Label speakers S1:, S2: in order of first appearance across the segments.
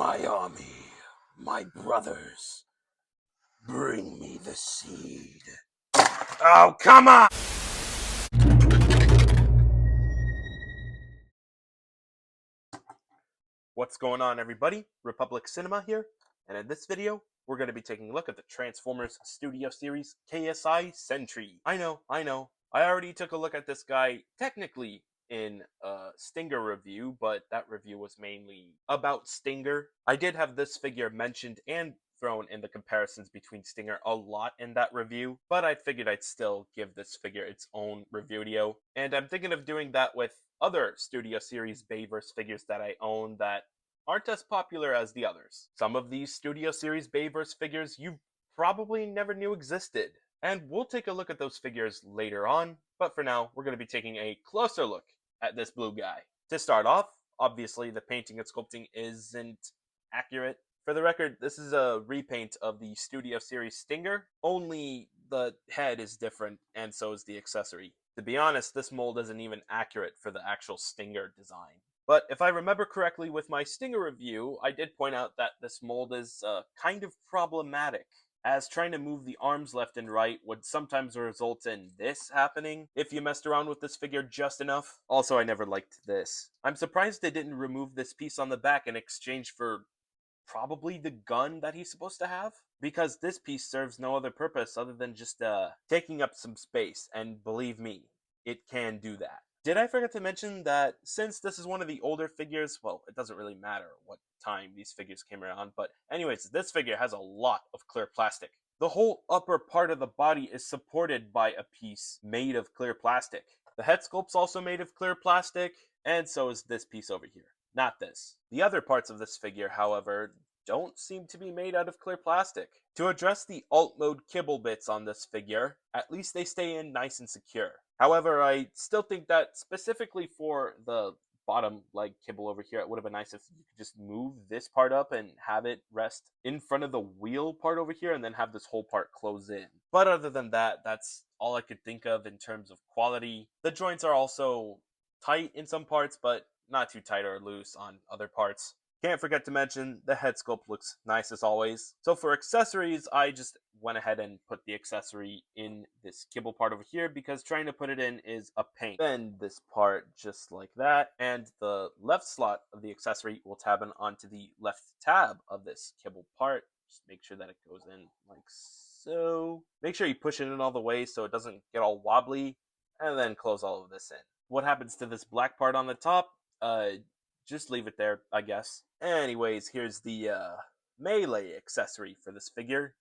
S1: My army, my brothers, bring me the seed. Oh, come on! What's going on, everybody? Republic Cinema here, and in this video, we're going to be taking a look at the Transformers Studio Series KSI SENTRY. I know. I already took a look at this guy, technically, in a Stinger review, but that review was mainly about Stinger. I did have this figure mentioned and thrown in the comparisons between Stinger a lot in that review, but I figured I'd still give this figure its own Reviewdeo, and I'm thinking of doing that with other Studio Series Bayverse figures that I own that aren't as popular as the others. Some of these Studio Series Bayverse figures you probably never knew existed, and we'll take a look at those figures later on, but for now, we're going to be taking a closer look at this blue guy. To start off, obviously the painting and sculpting isn't accurate. For the record, this is a repaint of the Studio Series Stinger, only the head is different and so is the accessory. To be honest, this mold isn't even accurate for the actual Stinger design. But if I remember correctly with my Stinger review, I did point out that this mold is kind of problematic, as trying to move the arms left and right would sometimes result in this happening if you messed around with this figure just enough. Also, I never liked this. I'm surprised they didn't remove this piece on the back in exchange for probably the gun that he's supposed to have, because this piece serves no other purpose other than just taking up some space, and believe me, it can do that. Did I forget to mention that since this is one of the older figures, well, it doesn't really matter what time these figures came around, but anyways, this figure has a lot of clear plastic. The whole upper part of the body is supported by a piece made of clear plastic. The head sculpt's also made of clear plastic, and so is this piece over here. Not this. The other parts of this figure, however, don't seem to be made out of clear plastic. To address the alt mode kibble bits on this figure, at least they stay in nice and secure. However, I still think that specifically for the bottom leg kibble over here, it would have been nice if you could just move this part up and have it rest in front of the wheel part over here and then have this whole part close in. But other than that, that's all I could think of in terms of quality. The joints are also tight in some parts, but not too tight or loose on other parts. Can't forget to mention, the head sculpt looks nice as always. So for accessories, I just went ahead and put the accessory in this kibble part over here because trying to put it in is a pain. Bend this part just like that, and the left slot of the accessory will tab in onto the left tab of this kibble part. Just make sure that it goes in like so. Make sure you push it in all the way so it doesn't get all wobbly, and then close all of this in. What happens to this black part on the top? Just leave it there, I guess. Anyways, here's the melee accessory for this figure.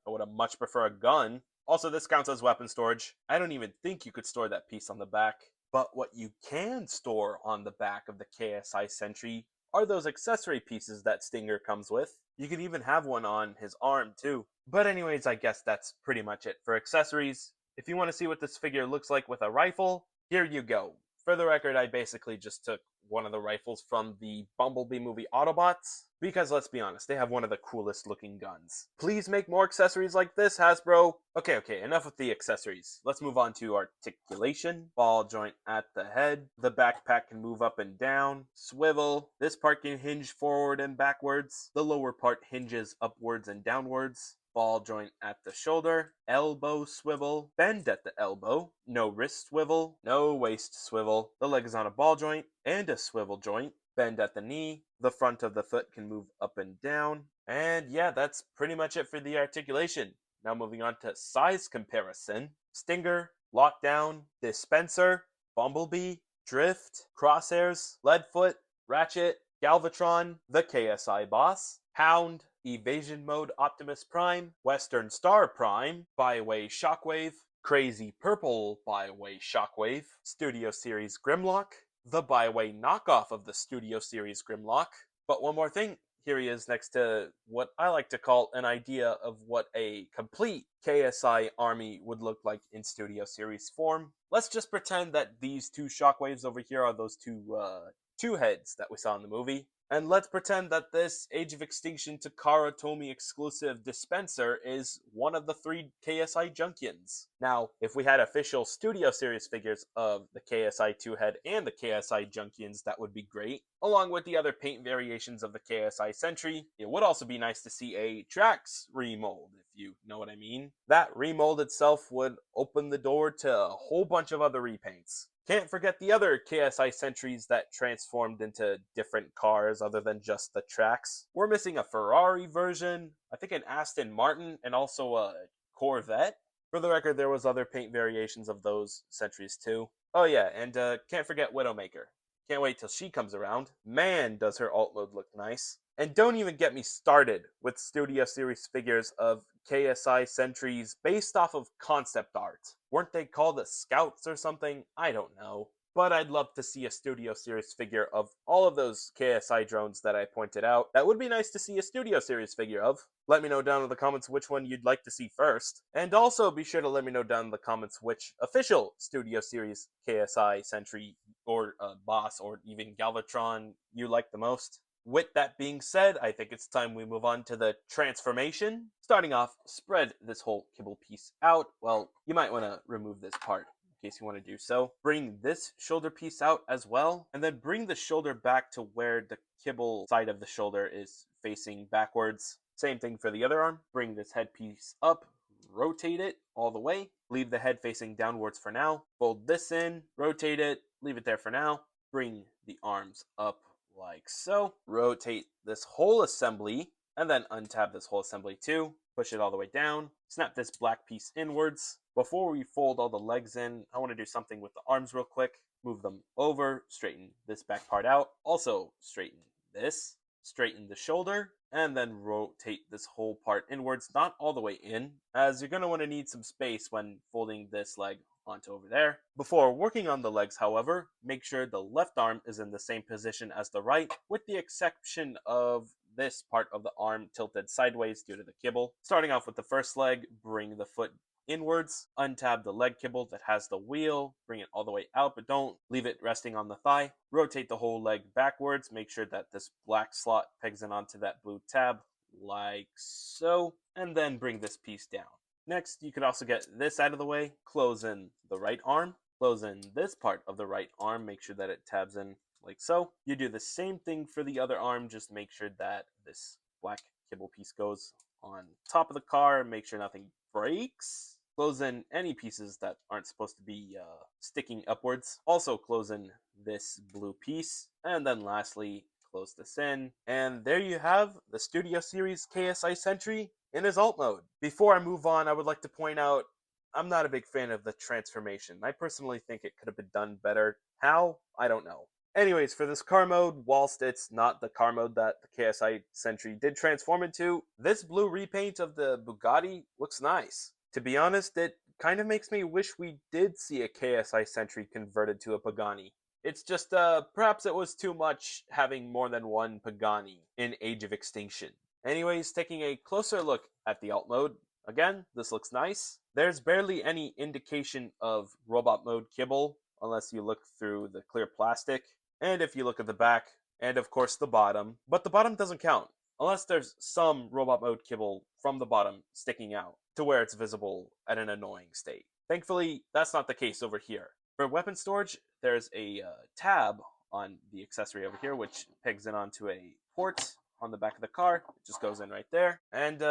S1: I would have much prefer a gun. Also, this counts as weapon storage. I don't even think you could store that piece on the back. But what you can store on the back of the KSI SENTRY are those accessory pieces that Stinger comes with. You can even have one on his arm, too. But anyways, I guess that's pretty much it for accessories. If you want to see what this figure looks like with a rifle, here you go. For the record, I basically just took one of the rifles from the Bumblebee movie Autobots, because let's be honest, they have one of the coolest looking guns. Please make more accessories like this, Hasbro! Okay, enough with the accessories. Let's move on to articulation. Ball joint at the head. The backpack can move up and down. Swivel. This part can hinge forward and backwards. The lower part hinges upwards and downwards. Ball joint at the shoulder, elbow swivel, bend at the elbow, no wrist swivel, no waist swivel, the leg is on a ball joint and a swivel joint, bend at the knee, the front of the foot can move up and down, and yeah, that's pretty much it for the articulation. Now moving on to size comparison. Stinger, Lockdown, Dispenser, Bumblebee, Drift, Crosshairs, Leadfoot, Ratchet, Galvatron, the KSI Boss, Hound, Evasion Mode Optimus Prime, Western Star Prime, Byway Shockwave, Crazy Purple Byway Shockwave, Studio Series Grimlock, the Byway knockoff of the Studio Series Grimlock. But one more thing, here he is next to what I like to call an idea of what a complete KSI army would look like in Studio Series form. Let's just pretend that these two Shockwaves over here are those two heads that we saw in the movie. And let's pretend that this Age of Extinction Takara Tomy exclusive dispenser is one of the 3 KSI Junkions. Now, if we had official Studio Series figures of the KSI 2-head and the KSI Junkions, that would be great. Along with the other paint variations of the KSI Sentry, it would also be nice to see a Trax remold, if you know what I mean. That remold itself would open the door to a whole bunch of other repaints. Can't forget the other KSI Sentries that transformed into different cars other than just the Trax. We're missing a Ferrari version, I think an Aston Martin, and also a Corvette. For the record, there was other paint variations of those Sentries too. Oh yeah, and can't forget Widowmaker. Can't wait till she comes around. Man, does her alt mode look nice. And don't even get me started with Studio Series figures of KSI Sentries based off of concept art. Weren't they called the Scouts or something? I don't know. But I'd love to see a Studio Series figure of all of those KSI drones that I pointed out. That would be nice to see a Studio Series figure of. Let me know down in the comments which one you'd like to see first. And also be sure to let me know down in the comments which official Studio Series KSI Sentry or Boss or even Galvatron you like the most. With that being said, I think it's time we move on to the transformation. Starting off, spread this whole kibble piece out. Well, you might want to remove this part in case you want to do so. Bring this shoulder piece out as well, and then bring the shoulder back to where the kibble side of the shoulder is facing backwards. Same thing for the other arm. Bring this headpiece up, rotate it all the way. Leave the head facing downwards for now. Fold this in, rotate it, leave it there for now. Bring the arms up like so. Rotate this whole assembly and then untab this whole assembly too. Push it all the way down. Snap this black piece inwards. Before we fold all the legs in, I want to do something with the arms real quick. Move them over, straighten this back part out. Also straighten this, straighten the shoulder, and then rotate this whole part inwards, not all the way in, as you're going to want to need some space when folding this leg onto over there. Before working on the legs, however, make sure the left arm is in the same position as the right, with the exception of this part of the arm tilted sideways due to the kibble. Starting off with the first leg, bring the foot inwards, untab the leg kibble that has the wheel, bring it all the way out, but don't leave it resting on the thigh. Rotate the whole leg backwards, make sure that this black slot pegs in onto that blue tab, like so, and then bring this piece down. Next, you can also get this out of the way, close in the right arm, close in this part of the right arm, make sure that it tabs in like so. You do the same thing for the other arm, just make sure that this black kibble piece goes on top of the car, make sure nothing breaks. Close in any pieces that aren't supposed to be sticking upwards. Also close in this blue piece, and then lastly, close this in. And there you have the Studio Series KSI Sentry in his alt mode. Before I move on, I would like to point out I'm not a big fan of the transformation. I personally think it could have been done better. How? I don't know. Anyways, for this car mode, whilst it's not the car mode that the KSI Sentry did transform into, this blue repaint of the Bugatti looks nice. To be honest, it kind of makes me wish we did see a KSI Sentry converted to a Pagani. It's just, perhaps it was too much having more than one Pagani in Age of Extinction. Anyways, taking a closer look at the alt mode, again, this looks nice. There's barely any indication of robot mode kibble, unless you look through the clear plastic. And if you look at the back, and of course the bottom, but the bottom doesn't count, unless there's some robot mode kibble from the bottom sticking out to where it's visible at an annoying state. Thankfully, that's not the case over here. For weapon storage, there's a tab on the accessory over here, which pegs in onto a port on the back of the car. It just goes in right there. And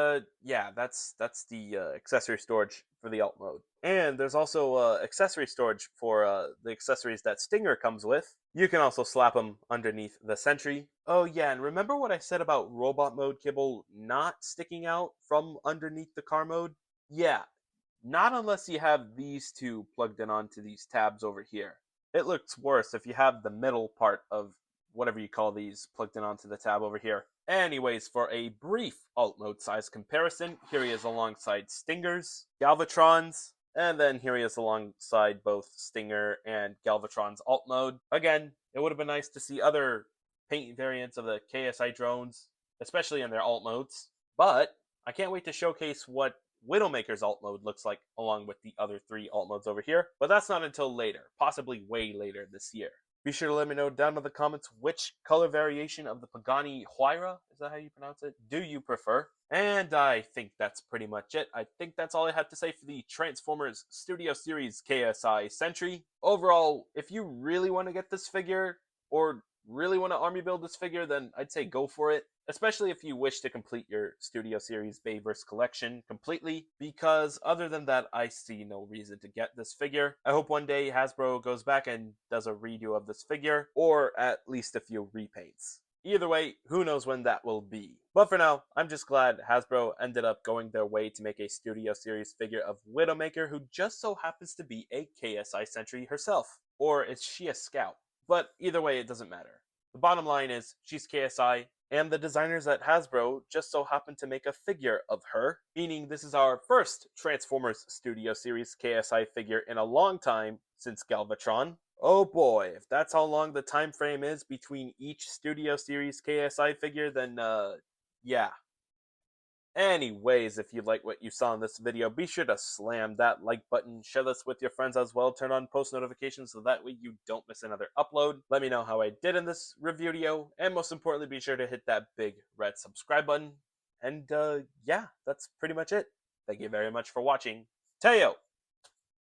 S1: yeah, that's the accessory storage for the alt mode. And there's also accessory storage for the accessories that Stinger comes with. You can also slap them underneath the Sentry. Oh yeah, and remember what I said about robot mode kibble not sticking out from underneath the car mode? Yeah, not unless you have these two plugged in onto these tabs over here. It looks worse if you have the middle part of whatever you call these plugged in onto the tab over here. Anyways, for a brief alt mode size comparison, here he is alongside Stingers, Galvatrons, and then here he is alongside both Stinger and Galvatron's alt mode. Again, it would have been nice to see other paint variants of the KSI drones, especially in their alt modes. But I can't wait to showcase what Widowmaker's alt mode looks like along with the other 3 alt modes over here. But that's not until later, possibly way later this year. Be sure to let me know down in the comments which color variation of the Pagani Huayra, is that how you pronounce it, do you prefer? And I think that's pretty much it. I think that's all I have to say for the Transformers Studio Series KSI Sentry. Overall, if you really want to get this figure, or really want to army build this figure, then I'd say go for it. Especially if you wish to complete your Studio Series Bayverse collection completely, because other than that, I see no reason to get this figure. I hope one day Hasbro goes back and does a redo of this figure, or at least a few repaints. Either way, who knows when that will be. But for now, I'm just glad Hasbro ended up going their way to make a Studio Series figure of Widowmaker, who just so happens to be a KSI Sentry herself. Or is she a scout? But either way, it doesn't matter. The bottom line is, she's KSI, and the designers at Hasbro just so happen to make a figure of her, meaning this is our first Transformers Studio Series KSI figure in a long time since Galvatron. Oh boy, if that's how long the time frame is between each Studio Series KSI figure, then yeah. Anyways, if you like what you saw in this video, be sure to slam that like button, share this with your friends as well, turn on post notifications so that way you don't miss another upload. Let me know how I did in this review video, and most importantly, be sure to hit that big red subscribe button. And yeah, that's pretty much it. Thank you very much for watching. Teo!